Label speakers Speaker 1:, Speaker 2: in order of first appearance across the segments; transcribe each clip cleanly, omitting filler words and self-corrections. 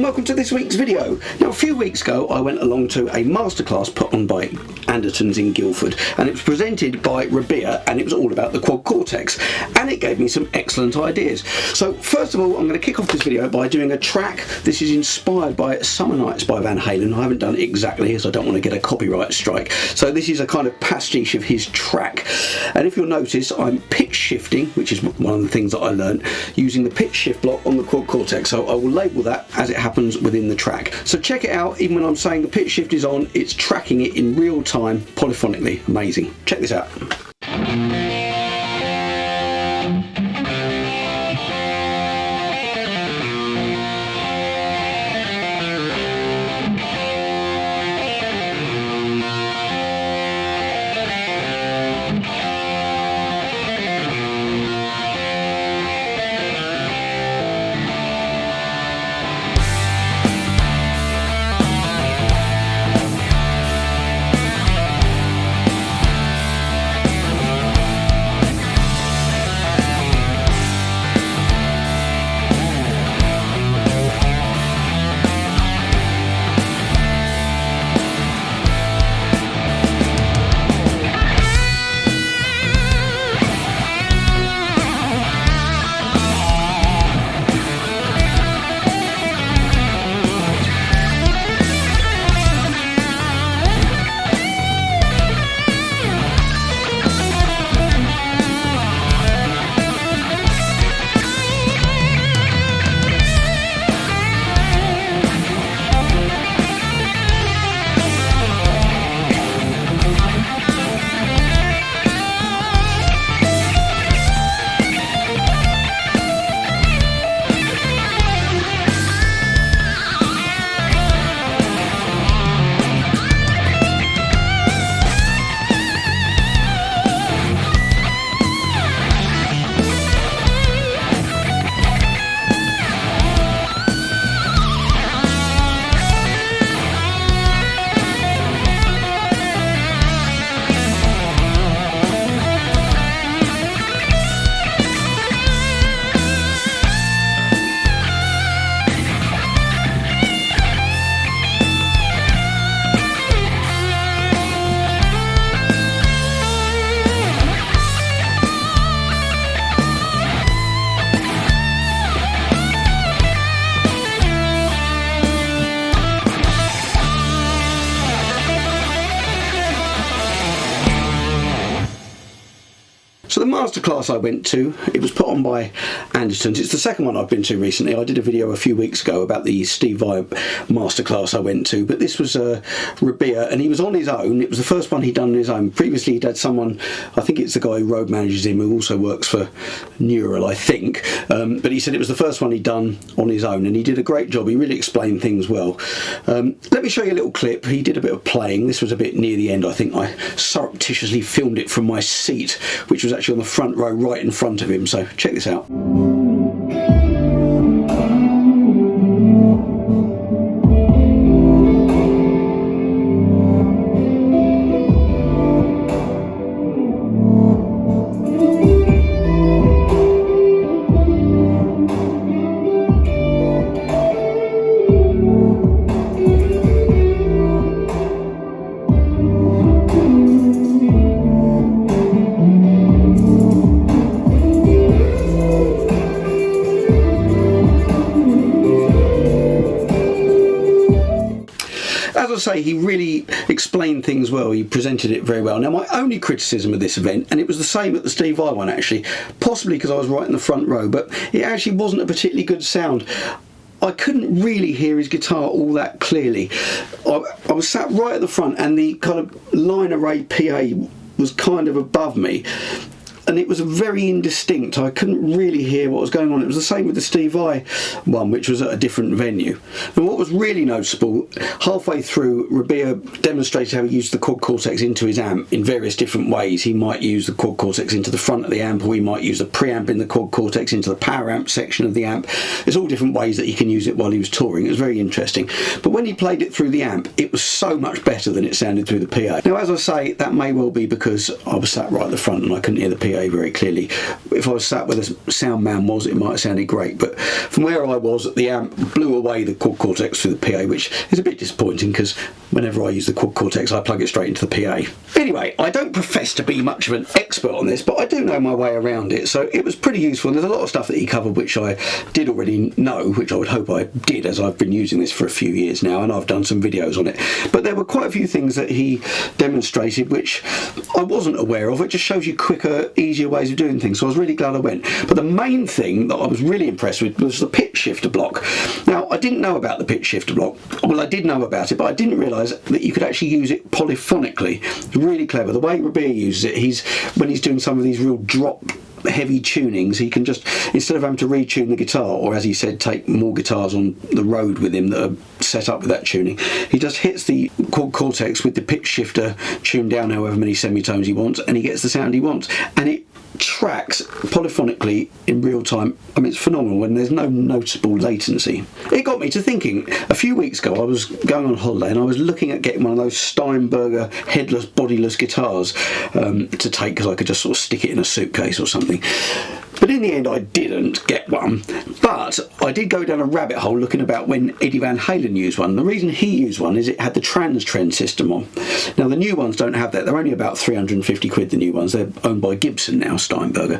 Speaker 1: welcome to this week's video. Now, a few weeks ago I went along to a masterclass put on by Anderton's in Guildford, and it was presented by Rabea, and it was all about the Quad Cortex, and it gave me some excellent ideas. So first of all, I'm going to kick off this video by doing a track. This is inspired by Summer Nights by Van Halen. I haven't done it exactly as I don't want to get a copyright strike, so this is a kind of pastiche of his track. And if you'll notice, I'm pitch shifting, which is one of the things that I learned, using the pitch shift block on the Quad Cortex, so I will label that as it happens within the track. So check it out. Even when I'm saying the pitch shift is on, it's tracking it in real time polyphonically. Amazing. Check this out. So the masterclass I went to, it was put on by Anderton's. It's the second one I've been to recently. I did a video a few weeks ago about the Steve Vai masterclass I went to, but this was Rabea, and he was on his own. It was the first one he'd done on his own. Previously he'd had someone, I think it's the guy who road manages him, who also works for Neural, I think, but he said it was the first one he'd done on his own, and he did a great job. He really explained things well. Let me show you a little clip. He did a bit of playing. This was a bit near the end. I think I surreptitiously filmed it from my seat, which was actually on the front row right in front of him, so check this out. As I say, he really explained things well. He presented it very well. Now, my only criticism of this event, and it was the same at the Steve Vai one actually, possibly because I was right in the front row, but it actually wasn't a particularly good sound. I couldn't really hear his guitar all that clearly. I was sat right at the front, and the kind of line array PA was kind of above me, and it was very indistinct. I couldn't really hear what was going on. It was the same with the Steve Vai one, which was at a different venue. And what was really noticeable, halfway through, Rabea demonstrated how he used the Quad Cortex into his amp in various different ways. He might use the Quad Cortex into the front of the amp, or he might use the preamp in the Quad Cortex into the power amp section of the amp. There's all different ways that he can use it while he was touring. It was very interesting. But when he played it through the amp, it was so much better than it sounded through the PA. Now, as I say, that may well be because I was sat right at the front and I couldn't hear the PA PA very clearly. If I was sat where the sound man was, it might have sounded great, but from where I was, the amp blew away the Quad Cortex through the PA, which is a bit disappointing because whenever I use the Quad Cortex, I plug it straight into the PA. Anyway, I don't profess to be much of an expert on this, but I do know my way around it, so it was pretty useful. And there's a lot of stuff that he covered which I did already know, which I would hope I did, as I've been using this for a few years now, and I've done some videos on it. But there were quite a few things that he demonstrated which I wasn't aware of. It just shows you quicker, easier ways of doing things, so I was really glad I went. But the main thing that I was really impressed with was the pitch shifter block. Now, I didn't know about the pitch shifter block. Well, I did know about it, but I didn't realise that you could actually use it polyphonically. It's really clever. The way Rabea uses it, when he's doing some of these real drop heavy tunings, he can just, instead of having to retune the guitar, or as he said, take more guitars on the road with him that are set up with that tuning, he just hits the Quad Cortex with the pitch shifter tuned down however many semitones he wants, and he gets the sound he wants, and it tracks polyphonically in real time. I mean, it's phenomenal when there's no noticeable latency. It got me to thinking. A few weeks ago I was going on holiday and I was looking at getting one of those Steinberger headless bodiless guitars to take, because I could just sort of stick it in a suitcase or something. But in the end I didn't get one, but I did go down a rabbit hole looking about when Eddie Van Halen used one. The reason he used one is it had the trans-trem system on. Now the new ones don't have that. They're only about 350 quid, the new ones. They're owned by Gibson now, Steinberger,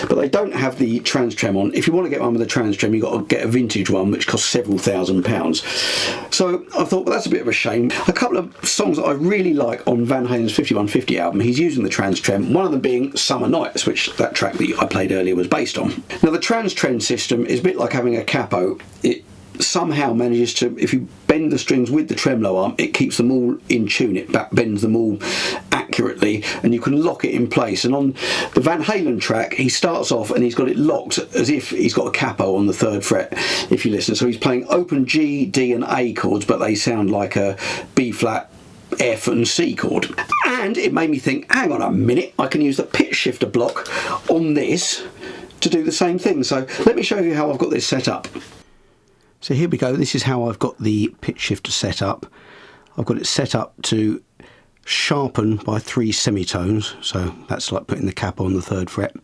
Speaker 1: but they don't have the trans-trem on. If you want to get one with a trans-trem, you've got to get a vintage one which costs several £1,000s. So I thought, well, that's a bit of a shame. A couple of songs that I really like on Van Halen's 5150 album, he's using the trans-trem, one of them being Summer Nights, which that track that I played earlier was based on. Now the trans-trem system is a bit like having a capo. It somehow manages to, if you bend the strings with the tremolo arm, it keeps them all in tune, it back bends them all accurately, and you can lock it in place. And on the Van Halen track, he starts off and he's got it locked as if he's got a capo on the 3rd fret, if you listen. So he's playing open G, D and A chords, but they sound like a B flat, F and C chord. And it made me think, hang on a minute, I can use the pitch shifter block on this to do the same thing. So let me show you how I've got this set up. So here we go. This is how I've got the pitch shifter set up. I've got it set up to sharpen by 3 semitones, so that's like putting the cap on the 3rd fret,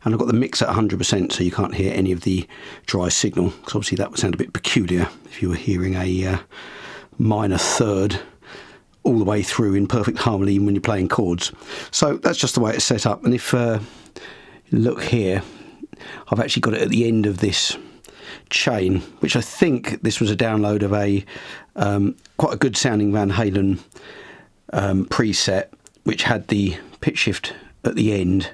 Speaker 1: and I've got the mix at 100% so you can't hear any of the dry signal, because obviously that would sound a bit peculiar if you were hearing a minor 3rd all the way through in perfect harmony when you're playing chords. So that's just the way it's set up. And if you look here, I've actually got it at the end of this chain, which I think this was a download of a quite a good sounding Van Halen preset, which had the pitch shift at the end,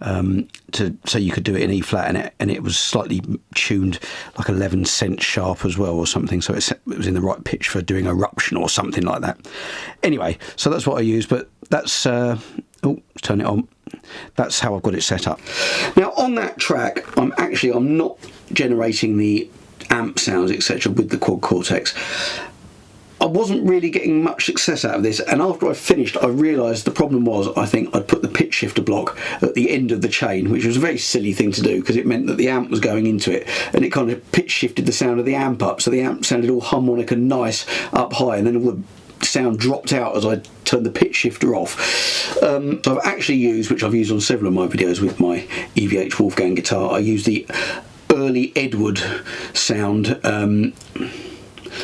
Speaker 1: so you could do it in E flat, and it was slightly tuned like 11 cents sharp as well or something, so it was in the right pitch for doing eruption or something like that. Anyway, so that's what I use, but that's oh, let's turn it on. That's how I've got it set up. Now on that track, I'm not generating the amp sounds etc with the Quad Cortex. I wasn't really getting much success out of this, and after I finished I realised the problem was, I think I'd put the pitch shifter block at the end of the chain, which was a very silly thing to do because it meant that the amp was going into it and it kind of pitch shifted the sound of the amp up, so the amp sounded all harmonic and nice up high, and then all the sound dropped out as I turned the pitch shifter off. So I've actually used, which I've used on several of my videos with my EVH Wolfgang guitar, I use the early Edward sound.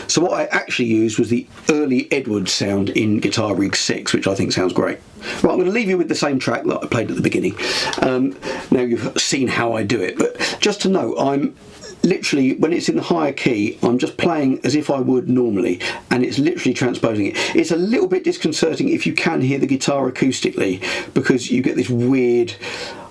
Speaker 1: So what I actually used was the early Edward sound in Guitar Rig 6, which I think sounds great. Right, I'm going to leave you with the same track that I played at the beginning. Now you've seen how I do it, but just to know, I'm literally, when it's in the higher key, I'm just playing as if I would normally, and it's literally transposing it. It's a little bit disconcerting if you can hear the guitar acoustically, because you get this weird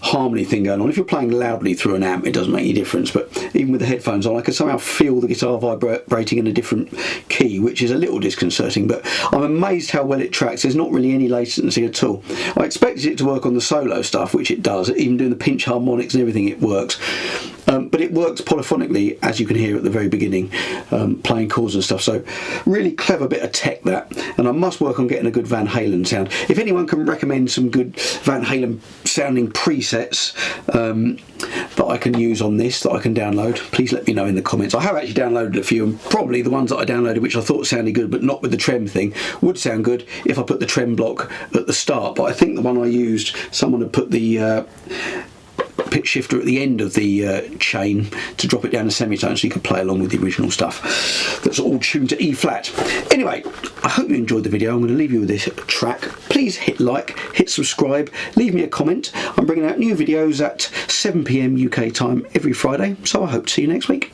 Speaker 1: harmony thing going on. If you're playing loudly through an amp, it doesn't make any difference, but even with the headphones on, I can somehow feel the guitar vibrating in a different key, which is a little disconcerting, but I'm amazed how well it tracks. There's not really any latency at all. I expected it to work on the solo stuff, which it does, even doing the pinch harmonics and everything, it works. But it works polyphonically, as you can hear at the very beginning, playing chords and stuff. So really clever bit of tech, that, and I must work on getting a good Van Halen sound. If anyone can recommend some good Van Halen sounding presets presets that I can use on this, that I can download, please let me know in the comments. I have actually downloaded a few, and probably the ones that I downloaded which I thought sounded good but not with the trem thing would sound good if I put the trem block at the start. But I think the one I used, someone had put the pitch shifter at the end of the chain to drop it down to semitone so you could play along with the original stuff. That's all tuned to E flat. Anyway, I hope you enjoyed the video. I'm going to leave you with this track. Please hit like, hit subscribe, leave me a comment. I'm bringing out new videos at 7 PM UK time every Friday, so I hope to see you next week.